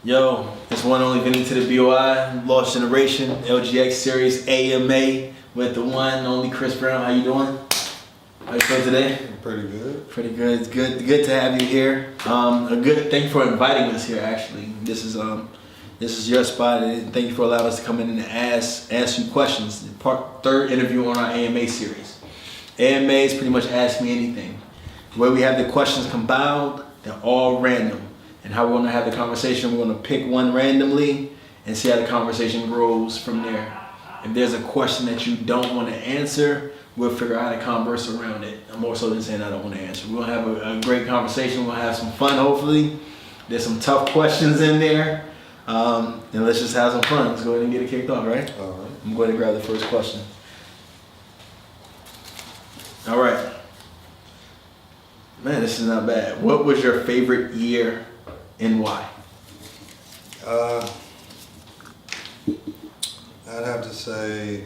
Yo, it's one only Vinnie to the Boi, Lost Generation, LGX Series AMA with the one and only Chris Brown. How you doing? How you feel today? Pretty good. Pretty good. It's good to have you here. Thank you for inviting us here. Actually, this is your spot, and thank you for allowing us to come in and ask you questions. Third interview on our AMA series. AMA is pretty much Ask Me Anything. The way we have the questions compiled, they're all random. And how we're going to have the conversation, we're going to pick one randomly and see how the conversation grows from there. If there's a question that you don't want to answer, we'll figure out how to converse around it. More so than saying I don't want to answer. We're going to have a great conversation. We'll have some fun, hopefully. There's some tough questions in there. And let's just have some fun. Let's go ahead and get it kicked off, right? All right. I'm going to grab the first question. All right. Man, this is not bad. What was your favorite year and why? I'd have to say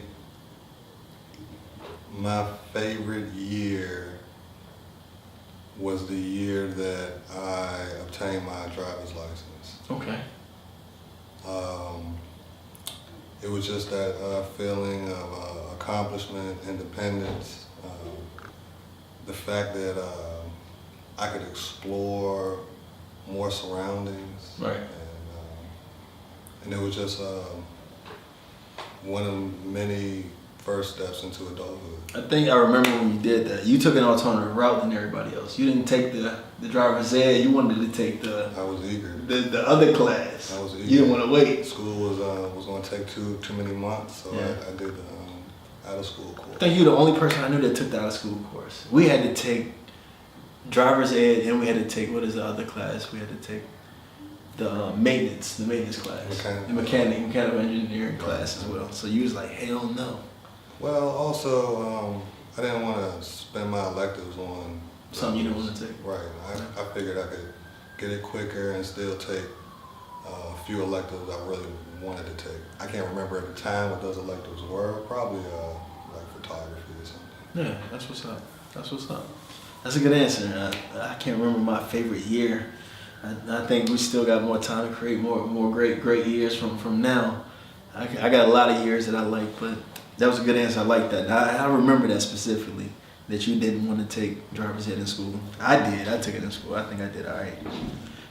my favorite year was the year that I obtained my driver's license. Okay. It was just that feeling of accomplishment, independence, the fact that I could explore more surroundings. Right. And it was just one of many first steps into adulthood. I think I remember when you did that. You took an alternative route than everybody else. You didn't take the driver's ed. You wanted to take I was eager. the other class. I was eager. You didn't want to wait. School was going to take too many months, so Yeah. I did the out of school course. I think you're the only person I knew that took the out of school course. We had to take driver's ed, and we had to take, what is the other class? We had to take the maintenance class. The mechanical engineering class as well. So you was like, hell no. Well, also, I didn't want to spend my electives on Something you didn't want to take. Right. I figured I could get it quicker and still take a few electives I really wanted to take. I can't remember at the time what those electives were. Probably like photography or something. Yeah, that's what's up. That's a good answer. I can't remember my favorite year. I think we still got more time to create more great years from now. I got a lot of years that I like, but that was a good answer. I like that. I remember that specifically, that you didn't want to take driver's ed in school. I did. I took it in school. I think I did all right.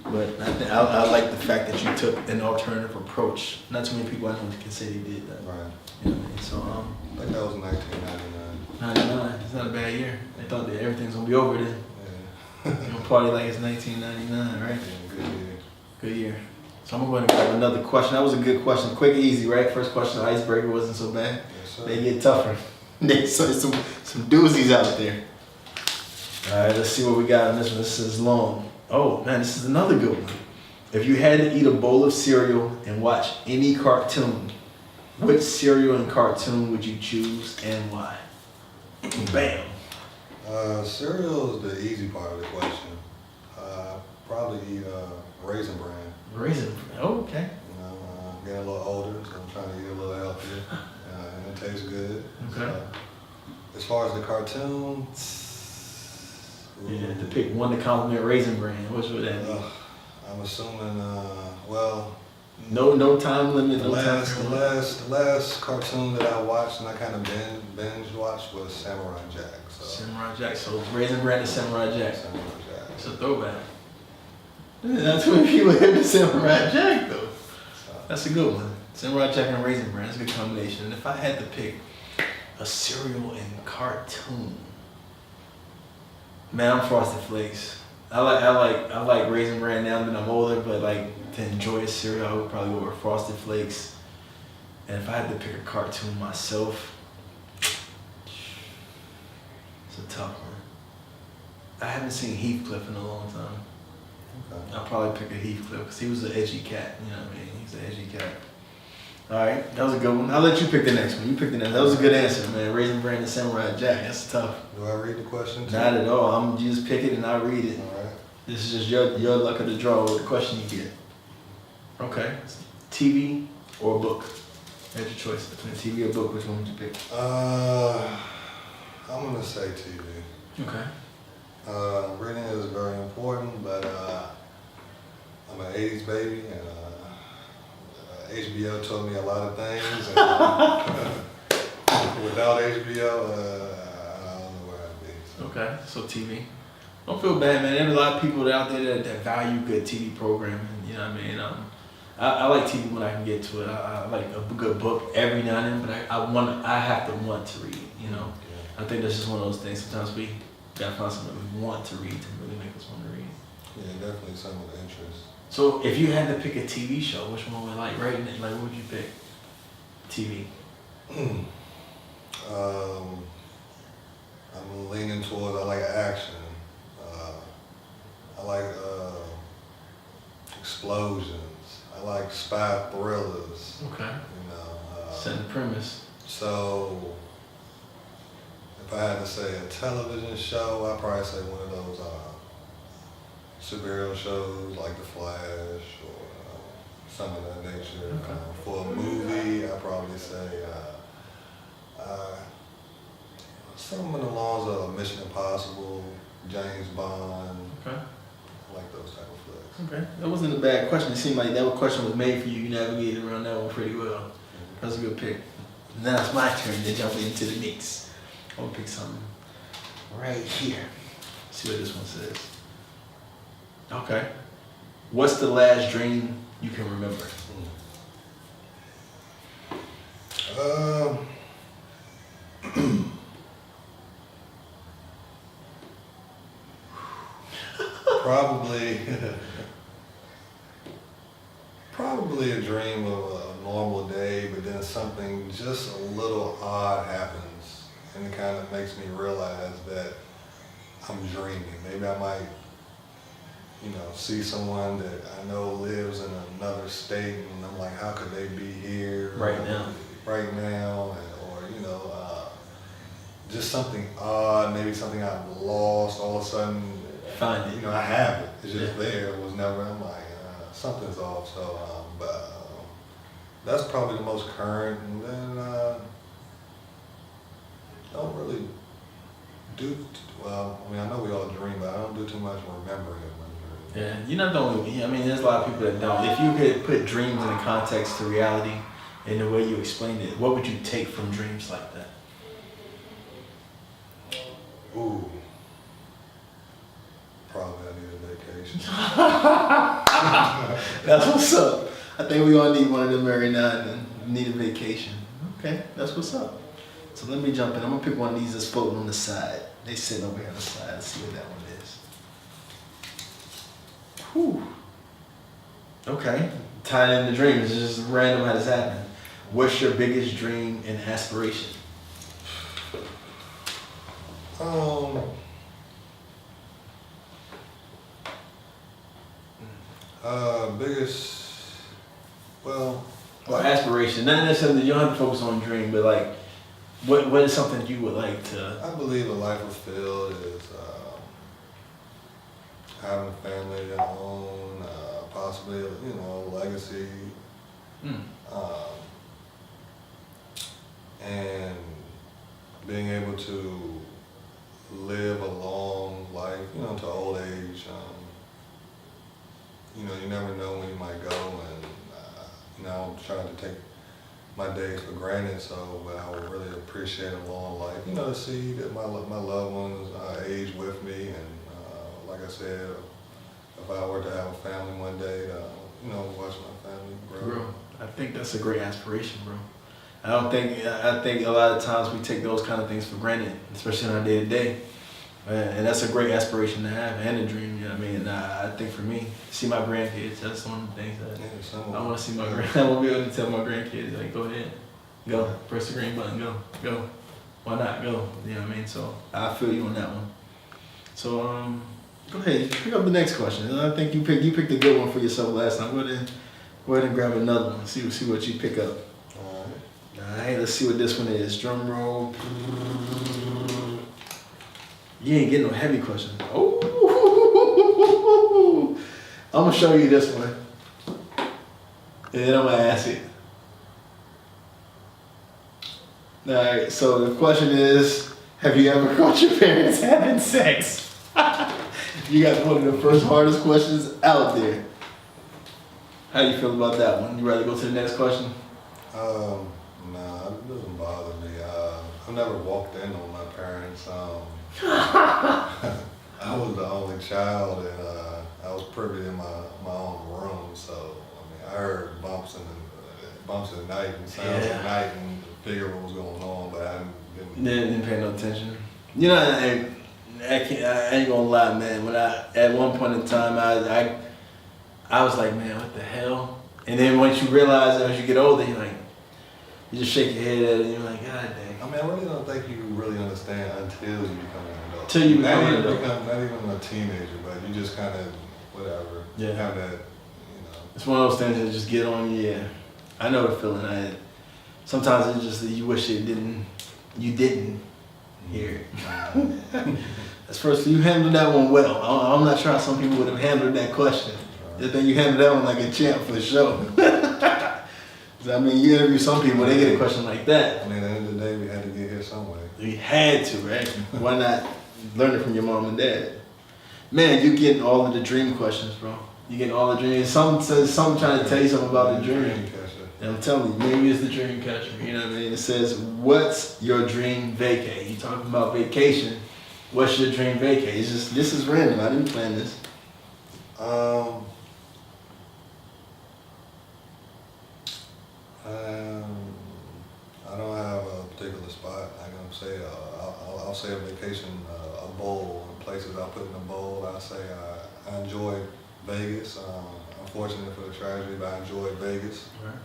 But I like the fact that you took an alternative approach. Not too many people I know can say they did that. Right. You know what I mean? So I think that was 1999. 99. It's not a bad year. They thought that everything's gonna be over then. Yeah. You're gonna party like it's 1999, right? Yeah, good year. Good year. So I'm going to grab another question. That was a good question. Quick and easy, right? First question, the icebreaker wasn't so bad. Yes, sir. They get tougher. There's some doozies out there. All right, let's see what we got on this one. This is long. Oh, man, this is another good one. If you had to eat a bowl of cereal and watch any cartoon, which cereal and cartoon would you choose and why? Bam. Cereal is the easy part of the question. Probably eat Raisin Bran. Raisin. Oh, okay. You know, getting a little older, so I'm trying to eat a little healthier, and it tastes good. Okay. So, as far as the cartoon, Yeah, to pick one to compliment Raisin Bran, which would that be? I'm assuming, well, No time limit, the no time last cartoon that I watched and I kind of binge watched was Samurai Jack. So Samurai Jack. So Raisin Bran and Samurai Jack. Samurai Jack. It's a throwback. Not too many people have the Samurai Jack though. That's a good one. Samurai Jack and Raisin Bran. That's a good combination. And if I had to pick a cereal and cartoon, man, I'm Frosted Flakes. I like Raisin Bran now that I'm older, but like to enjoy a cereal, I would probably go with Frosted Flakes. And if I had to pick a cartoon myself, it's a tough one. I haven't seen Heathcliff in a long time. Okay. I'll probably pick a Heathcliff because he was an edgy cat. You know what I mean? He's an edgy cat. All right, that was a good one. I'll let you pick the next one. You pick the next. That was a good answer, man. Raisin Bran and Samurai Jack. That's tough. Do I read the question too? Not at all. You just pick it and I read it. All right. This is just your luck of the draw with the question you get. Okay. TV or a book? That's your choice between TV or book. Which one would you pick? I'm gonna say TV. Okay. Reading is very important, but I'm an '80s baby, and HBO taught me a lot of things. And, without HBO, I don't know where I'd be. So. Okay, so TV. Don't feel bad, man. There's a lot of people out there that value good TV programming. You know what I mean? I like TV when I can get to it. I like a good book every now and then, but I have to want to read. You know, I think that's just one of those things. Sometimes we gotta find something we want to read to really make us want to read. Yeah, definitely some of the interest. So if you had to pick a TV show, which one would like right now? Like, what would you pick? TV. I'm leaning towards. I like action. I like explosions. I like spy thrillers. Okay. You know. Set the premise. So, if I had to say a television show, I'd probably say one of those superhero shows like The Flash or some of that nature. Okay. For a movie, I'd probably say something along the lines of Mission Impossible, James Bond. Okay. I like those type of flicks. Okay. That wasn't a bad question. It seemed like that question was made for you. You navigated around that one pretty well. That's a good pick. Now it's my turn to jump into the mix. I'm gonna pick something right here. See what this one says. Okay. What's the last dream you can remember? Probably a dream of a normal day, but then something just a little odd happens, and it kind of makes me realize that I'm dreaming. Maybe I might, see someone that I know lives in another state, and I'm like, how could they be here Right now, just something odd, maybe something I've lost. All of a sudden, find it. I have it. It's just there. It was never. I'm like, something's off. So, that's probably the most current. And then don't really do. Well, I know we all dream, but I don't do too much remembering of my dreams. Yeah, you're not the only one. I mean, there's a lot of people that don't. If you could put dreams in the context to reality in the way you explained it, what would you take from dreams like that? Ooh. Probably I need a vacation. That's what's up. I think we all need one of them every now and then. Need a vacation. Okay, that's what's up. So let me jump in. I'm gonna pick one of these that's floating on the side. They sitting over here on the side. Let's see what that one is. Whew. Okay. Tying in the dreams. It's just random how this happened. What's your biggest dream and aspiration? Or aspiration. Not necessarily, you don't have to focus on dream, but like, what is something you would like to? I believe a life fulfilled is having a family of your own, possibly, legacy. And being able to live a long life, to old age. You never know when you might go, and I'm trying to take my days for granted. So, but I would really appreciate a long life. To see that my loved ones age with me, and like I said, if I were to have a family one day, watch my family grow. Bro, I think that's a great aspiration, bro. I think a lot of times we take those kind of things for granted, especially in our day to day. And that's a great aspiration to have and a dream, you know what I mean? And I think for me, see my grandkids, that's one of the things that I want to see my grandkids. I want to be able to tell my grandkids, like, go ahead, go, press the green button, go. Why not, go, you know what I mean? So I feel you on that one. So go ahead, pick up the next question. I think you picked a good one for yourself last time. Go ahead and grab another one, see what you pick up. All right, let's see what this one is. Drum roll. You ain't getting no heavy questions. Oh, I'm gonna show you this one, and then I'm gonna ask it. All right. So the question is, have you ever caught your parents having sex? You got one of the first hardest questions out there. How do you feel about that one? You rather go to the next question? Nah, it doesn't bother me. I've never walked in on my parents. I was the only child, and I was privy in my own room. So I mean, I heard bumps at night and sounds at night, and figured what was going on, but I didn't pay no attention. You know, I ain't gonna lie, man. When at one point in time, I was like, man, what the hell? And then once you realize that as you get older, you're like, you just shake your head at it, and you're like, God dang. I mean, I really don't think you really understand until you become an adult. Until you become an adult. Not even a teenager, but you just kind of, whatever. Yeah. Have that, you know. It's one of those things that just get on you. Yeah. I know the feeling. Sometimes it's just that you wish you didn't hear it. That's first, you handled that one well. I'm not sure how some people would have handled that question. I think you handled that one like a champ for sure. I mean, you interview some people, they get a question like that. I mean, at the end of the day, we had to get here some way. You had to, right? Why not learn it from your mom and dad? Man, you getting all of the dream questions, bro. You getting all the dreams. Some trying to tell you something about the dream. And I'm telling you, maybe it's the dream catcher. You know what I mean? It says, what's your dream vacay? You talking about vacation. What's your dream vacay? It's just, this is random. I didn't plan this. I don't have a particular spot. I'm gonna say I'll say a vacation, a bowl, places I put in a bowl. I say I enjoy Vegas. Unfortunately for the tragedy, but I enjoy Vegas. Right.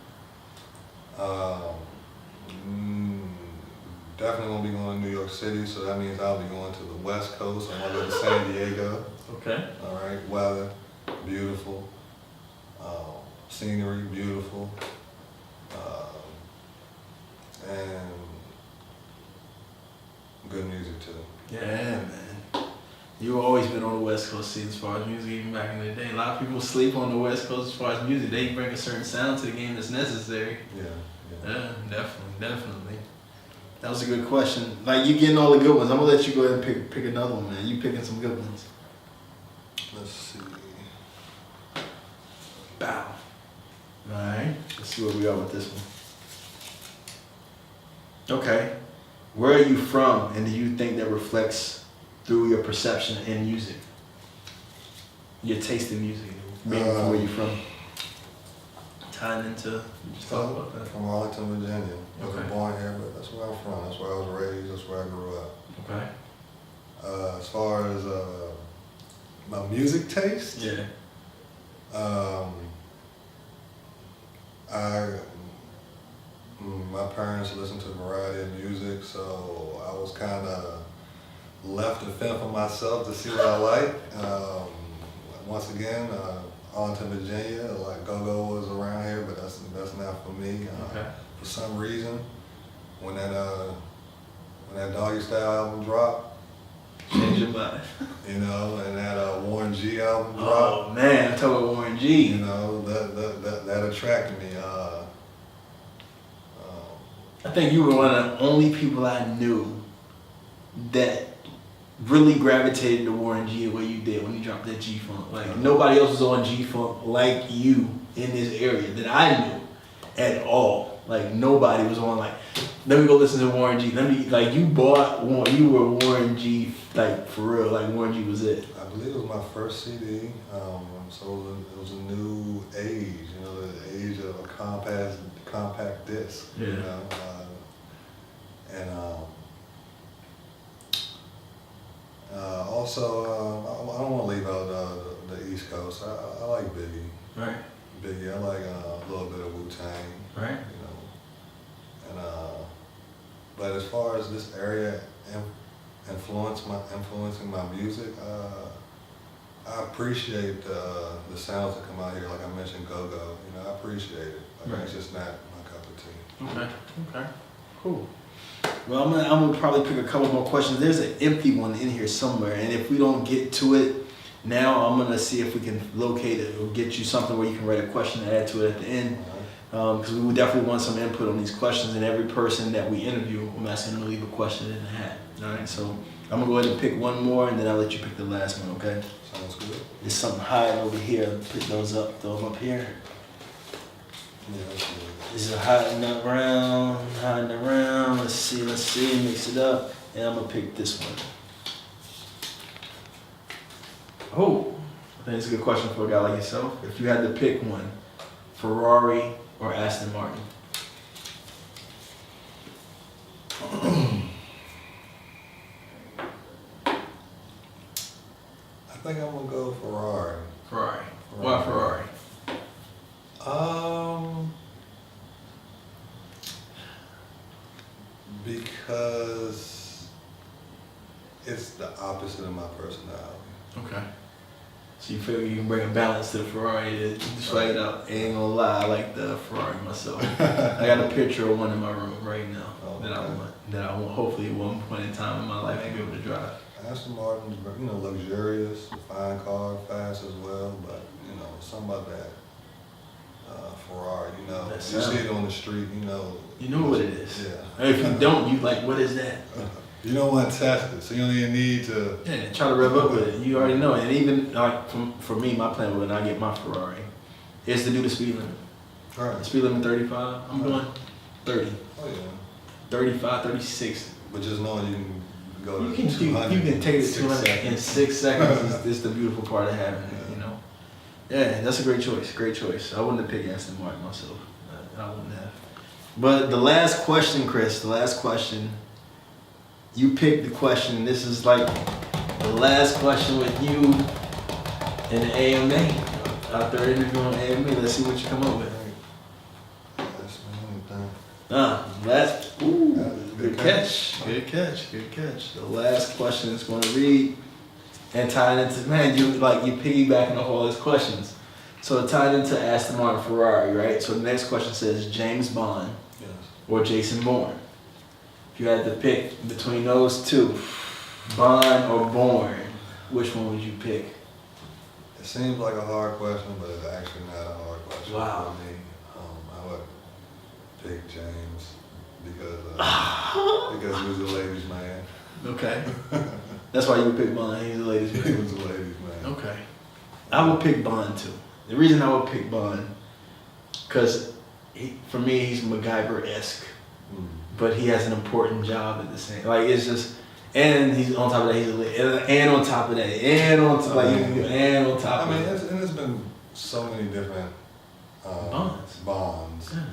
Definitely won't be going to New York City, so that means I'll be going to the West Coast. I'm gonna go to San Diego. Okay. All right, weather, beautiful. Scenery, beautiful. And good music too. Yeah, man. You've always been on the West Coast scene as far as music, even back in the day. A lot of people sleep on the West Coast as far as music. They bring a certain sound to the game that's necessary. Yeah, definitely. That was a good question. Like, you getting all the good ones. I'm gonna let you go ahead and pick another one, man. You picking some good ones. Let's see. Bow. All right. Let's see where we are with this one. Okay. Where are you from, and do you think that reflects through your perception in music? Your taste in music, maybe from where you're from. Tying into, just talk about that. From Arlington, Virginia. I Okay. was born here, but that's where I'm from. That's where I was raised. That's where I grew up. Okay. As far as my music taste, Yeah. My parents listened to a variety of music, so I was kind of left to fend for myself to see what I like. Once again, Arlington, Virginia, like go-go was around here, but that's not for me. Okay. For some reason, when that Doggy Style album dropped, Change your mind. you know, and that Warren G album dropped. Oh man, I told Warren G. You know, that attracted me. I think you were one of the only people I knew that really gravitated to Warren G the way you did when you dropped that G-Funk. Like, nobody else was on G-Funk like you in this area that I knew at all. Like, nobody was on, like, let me go listen to Warren G. You were Warren G, like, for real. Like, Warren G was it. I believe it was my first CD. So it was a new age, you know, the age of a compact disc. Yeah. You know, also, I don't want to leave out the East Coast. I like Biggie. Right. Biggie. I like a little bit of Wu-Tang. Right. You know, and but as far as this area influencing my music, I appreciate the sounds that come out here. Like I mentioned, go-go. You know, I appreciate it. Like, It's just not my cup of tea. Okay. Cool. Well, I'm gonna probably pick a couple more questions. There's an empty one in here somewhere, and if we don't get to it now, I'm gonna see if we can locate it or get you something where you can write a question and add to it at the end. Because we would definitely want some input on these questions, and every person that we interview, I'm asking them to leave a question in the hat. All right, so I'm gonna go ahead and pick one more, and then I'll let you pick the last one. Okay? Sounds good. There's something high over here. Pick those up. Throw them up here. Yeah, that's good. This is hiding around. Let's see, mix it up. And I'm gonna pick this one. Oh, I think it's a good question for a guy like yourself. If you had to pick one, Ferrari or Aston Martin? I think I'm gonna go Ferrari. Ferrari. Why Ferrari? Because it's the opposite of my personality. Okay. So you feel you can bring a balance to the Ferrari to swag it up. Ain't gonna lie, I like the Ferrari myself. I got a picture of one in my room right now that I want hopefully at one point in time in my life to be able to drive. Aston Martin's, luxurious, fine car, fast as well, but something about that Ferrari, you see it on the street, You know what it is. Yeah. If you don't, you like, what is that? You don't want to test it, so you don't even need to. Yeah, try to rev up with it. You already know. And even like for me, my plan when I get my Ferrari is to do the speed limit. All right. The speed limit 35. I'm going 30. Oh yeah. 35, 36. But just knowing you can go You to can 200. you can take it to 200 seconds. in 6 seconds. Is the beautiful part of having it. Yeah, that's a great choice. Great choice. I wouldn't have picked Aston Martin myself. I wouldn't have. But the last question, Chris. The last question. You picked the question. This is like the last question with you in the AMA. Our third interview on AMA. Let's see what you come up with. Good catch. Good catch. Good catch. The last question is going to read and tie it into, man, you piggybacking off all these questions. So it tied into Aston Martin Ferrari, right? So the next question says James Bond or Jason Bourne. If you had to pick between those two, Bond or Bourne, which one would you pick? It seems like a hard question, but it's actually not a hard question Wow. for me. I would pick James because he was a ladies' man. Okay. That's why you would pick Bond. He's a ladies' man. He was a ladies' man. Okay. I would pick Bond too. The reason I would pick Bond, because for me, he's MacGyver-esque. But he has an important job at the same. Like it's just, and he's on top of that. He's and on top of that, and on top, and on top. It's been so many different bonds. Yeah.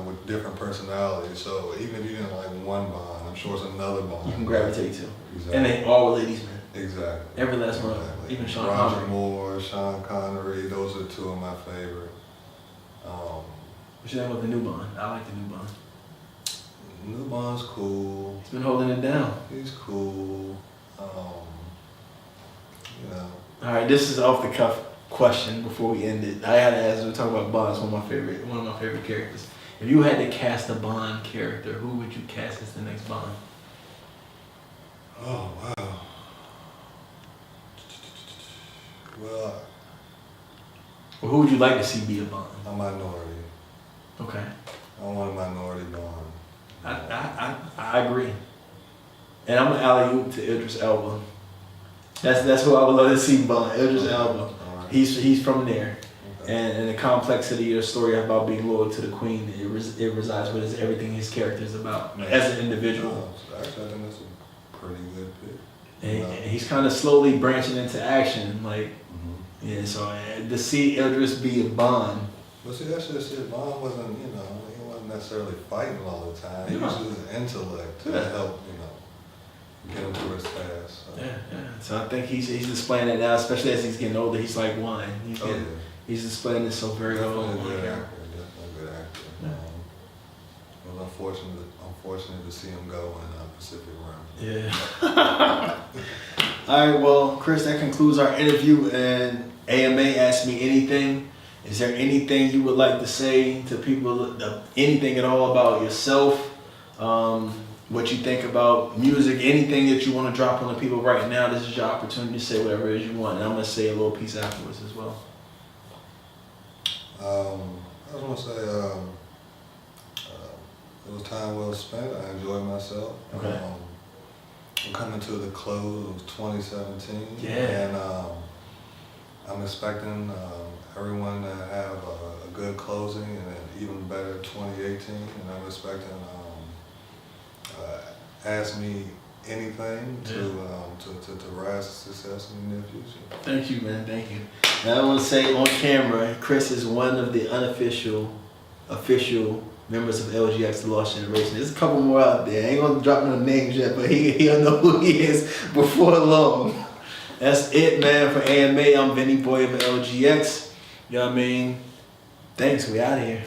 With different personalities. So even if you didn't like one bond, I'm sure it's another bond You can gravitate to. Exactly. And they all were ladies, man. Exactly. Every last one. Even Sean Roger Connery. Moore, Sean Connery. Those are two of my favorite. What you think about the new Bond? I like the new Bond. New Bond's cool. He's been holding it down. He's cool. All right, this is off the cuff question before we end it. I gotta ask. We're talking about Bond. It's one of my favorite characters. If you had to cast a Bond character, who would you cast as the next Bond? Oh wow. Well, Or who would you like to see be a Bond? a minority. Okay. I want a minority Bond. I agree. And I'm an alley-oop to Idris Elba. That's who I would love to see Bond, Idris Elba. Right. He's from there. Okay. And the complexity of the story about being loyal to the queen, it resides with everything his character is about as an individual. Actually, I think that's a pretty good pick. And he's kind of slowly branching into action. So to see Idris be a Bond. But see, that's just it. Bond wasn't, he wasn't necessarily fighting all the time. He used his intellect to help, get him through his task. So. Yeah. So I think he's displaying it now, especially as he's getting older. He's like wine. He's displaying it so very well. Definitely a good actor. Yeah. It was unfortunate to see him go in Pacific Rim. Yeah. All right, well, Chris, that concludes our interview. And AMA asked me anything. Is there anything you would like to say to people, anything at all about yourself, what you think about music, anything that you want to drop on the people right now? This is your opportunity to say whatever it is you want. And I'm going to say a little piece afterwards as well. I just want to say it was time well spent. I enjoyed myself. Okay. We're coming to the close of 2017. Yeah. And I'm expecting everyone to have a good closing and an even better 2018. And I'm expecting ask me anything to rise to success in the near future. Thank you, man. Thank you. Now I want to say on camera, Chris is one of the official members of LGX, the Lost Generation. There's a couple more out there. I ain't gonna drop no names yet, but he'll know who he is before long. That's it, man. For AMA, I'm Vinnie Boi of LGX. You know what I mean? Thanks. We out of here.